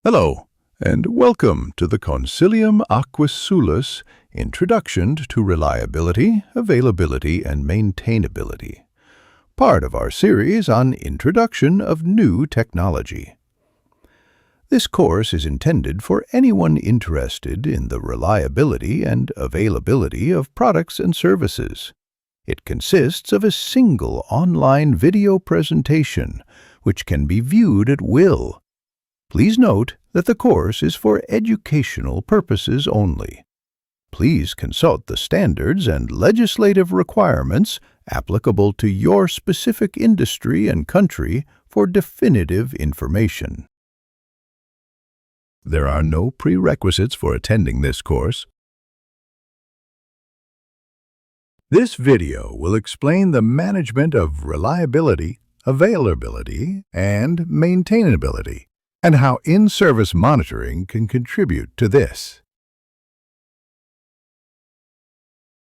Hello, and welcome to the Consilium Aquis Sulis Introduction to Reliability, Availability, and Maintainability, part of our series on Introduction of New Technology. This course is intended for anyone interested in the reliability and availability of products and services. It consists of a single online video presentation, which can be viewed at will. Please note that the course is for educational purposes only. Please consult the standards and legislative requirements applicable to your specific industry and country for definitive information. There are no prerequisites for attending this course. This video will explain the management of reliability, availability, and maintainability, and how in-service monitoring can contribute to this.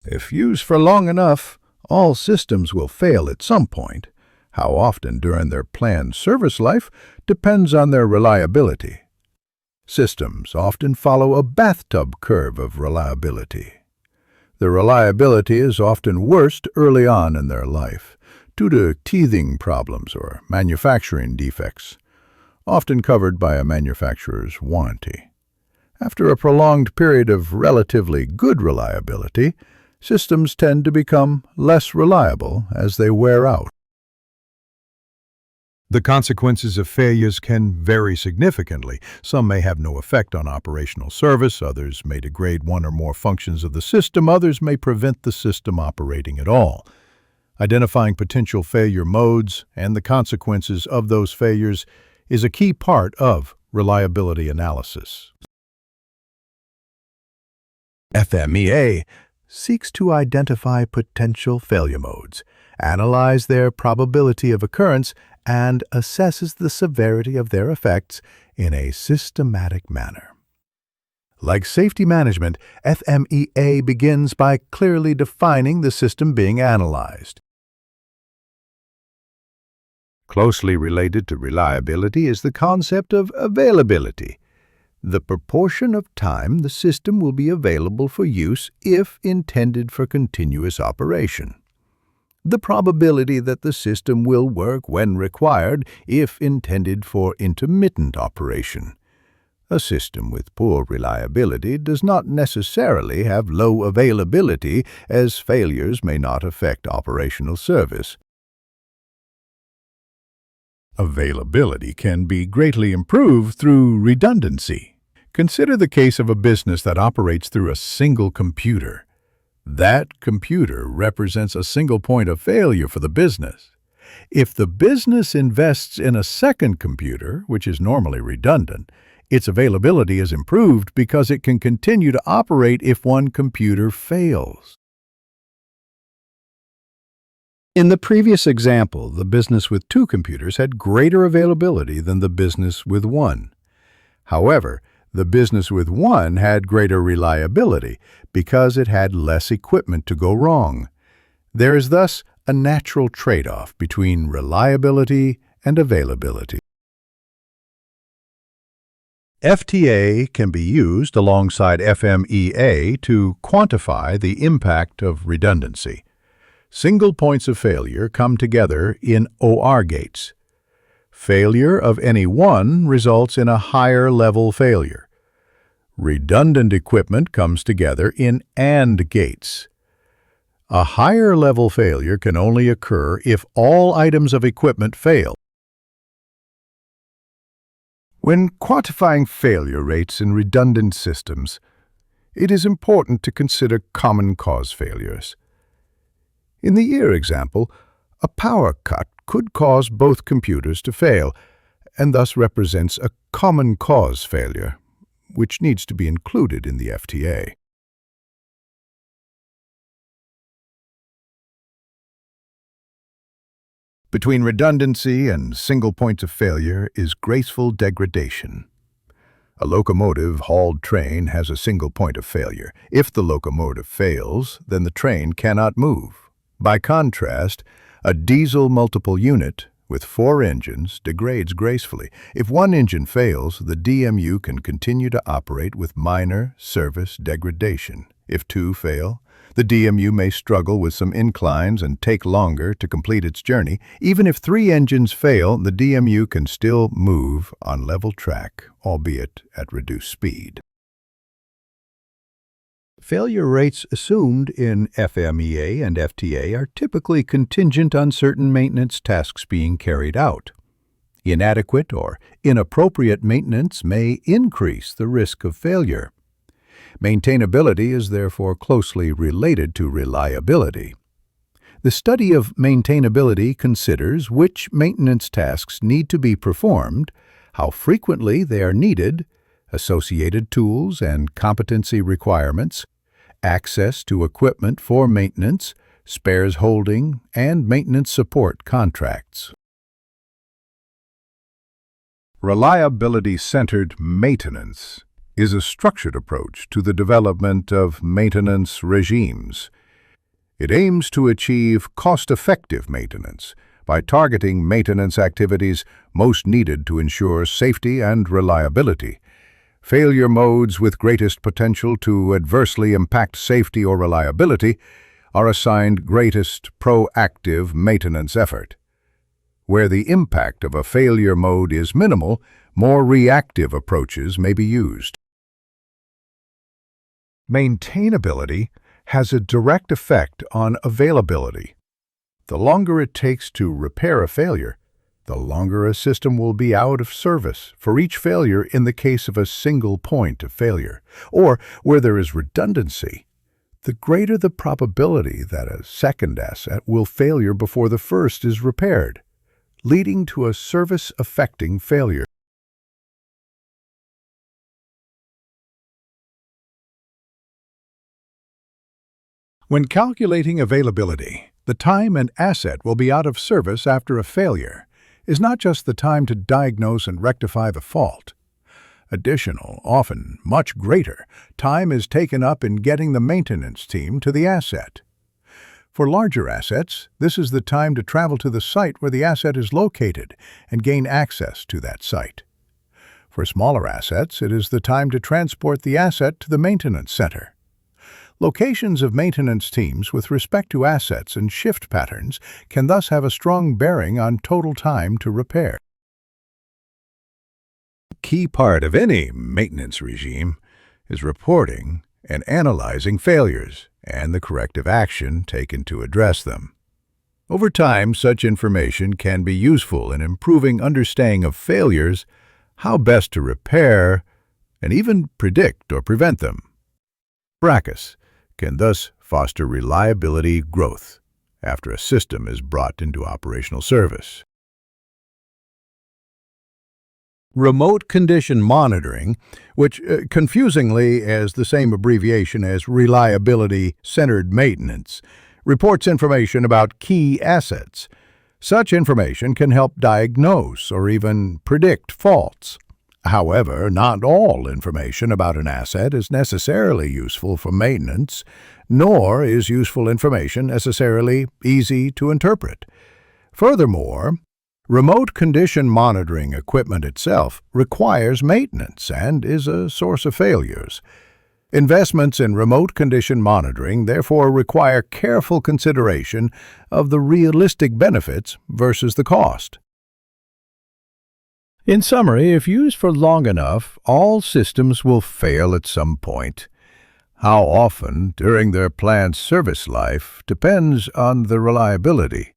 If used for long enough, all systems will fail at some point. How often during their planned service life depends on their reliability. Systems often follow a bathtub curve of reliability. The reliability is often worst early on in their life due to teething problems or manufacturing defects, often covered by a manufacturer's warranty. After a prolonged period of relatively good reliability, systems tend to become less reliable as they wear out. The consequences of failures can vary significantly. Some may have no effect on operational service, others may degrade one or more functions of the system, others may prevent the system operating at all. Identifying potential failure modes and the consequences of those failures is a key part of reliability analysis. FMEA seeks to identify potential failure modes, analyze their probability of occurrence, and assesses the severity of their effects in a systematic manner. Like safety management, FMEA begins by clearly defining the system being analyzed. Closely related to reliability is the concept of availability, the proportion of time the system will be available for use if intended for continuous operation. The probability that the system will work when required if intended for intermittent operation. A system with poor reliability does not necessarily have low availability, as failures may not affect operational service. Availability can be greatly improved through redundancy. Consider the case of a business that operates through a single computer. That computer represents a single point of failure for the business. If the business invests in a second computer, which is normally redundant, its availability is improved because it can continue to operate if one computer fails. In the previous example, the business with two computers had greater availability than the business with one. However, the business with one had greater reliability because it had less equipment to go wrong. There is thus a natural trade-off between reliability and availability. FTA can be used alongside FMEA to quantify the impact of redundancy. Single points of failure come together in OR gates. Failure of any one results in a higher-level failure. Redundant equipment comes together in AND gates. A higher-level failure can only occur if all items of equipment fail. When quantifying failure rates in redundant systems, it is important to consider common cause failures. In the ear example, a power cut could cause both computers to fail, and thus represents a common cause failure, which needs to be included in the FTA. Between redundancy and single points of failure is graceful degradation. A locomotive-hauled train has a single point of failure. If the locomotive fails, then the train cannot move. By contrast, a diesel multiple unit, with 4 engines degrades gracefully. If one engine fails, the DMU can continue to operate with minor service degradation. If 2 fail, the DMU may struggle with some inclines and take longer to complete its journey. Even if 3 engines fail, the DMU can still move on level track, albeit at reduced speed. Failure rates assumed in FMEA and FTA are typically contingent on certain maintenance tasks being carried out. Inadequate or inappropriate maintenance may increase the risk of failure. Maintainability is therefore closely related to reliability. The study of maintainability considers which maintenance tasks need to be performed, how frequently they are needed, associated tools and competency requirements, access to equipment for maintenance, spares holding, and maintenance support contracts. Reliability-centered maintenance is a structured approach to the development of maintenance regimes. It aims to achieve cost-effective maintenance by targeting maintenance activities most needed to ensure safety and reliability. Failure modes with greatest potential to adversely impact safety or reliability are assigned greatest proactive maintenance effort. Where the impact of a failure mode is minimal, more reactive approaches may be used. Maintainability has a direct effect on availability. The longer it takes to repair a failure, the longer a system will be out of service for each failure in the case of a single point of failure, or where there is redundancy, the greater the probability that a second asset will failure before the first is repaired, leading to a service-affecting failure. When calculating availability, the time an asset will be out of service after a failure is not just the time to diagnose and rectify the fault. Additional, often much greater, time is taken up in getting the maintenance team to the asset. For larger assets, this is the time to travel to the site where the asset is located and gain access to that site. For smaller assets, it is the time to transport the asset to the maintenance center. Locations of maintenance teams with respect to assets and shift patterns can thus have a strong bearing on total time to repair. A key part of any maintenance regime is reporting and analyzing failures and the corrective action taken to address them. Over time, such information can be useful in improving understanding of failures, how best to repair, and even predict or prevent them. Practice can thus foster reliability growth after a system is brought into operational service. Remote condition monitoring, which confusingly has the same abbreviation as reliability-centered maintenance, reports information about key assets. Such information can help diagnose or even predict faults. However, not all information about an asset is necessarily useful for maintenance, nor is useful information necessarily easy to interpret. Furthermore, remote condition monitoring equipment itself requires maintenance and is a source of failures. Investments in remote condition monitoring therefore require careful consideration of the realistic benefits versus the cost. In summary, if used for long enough, all systems will fail at some point. How often during their planned service life depends on the reliability.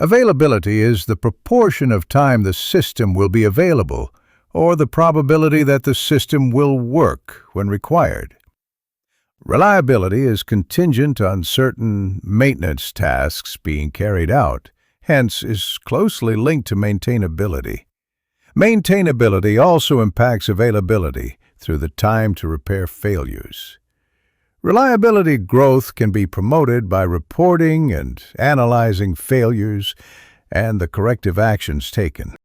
Availability is the proportion of time the system will be available, or the probability that the system will work when required. Reliability is contingent on certain maintenance tasks being carried out, hence is closely linked to maintainability. Maintainability also impacts availability through the time to repair failures. Reliability growth can be promoted by reporting and analyzing failures and the corrective actions taken.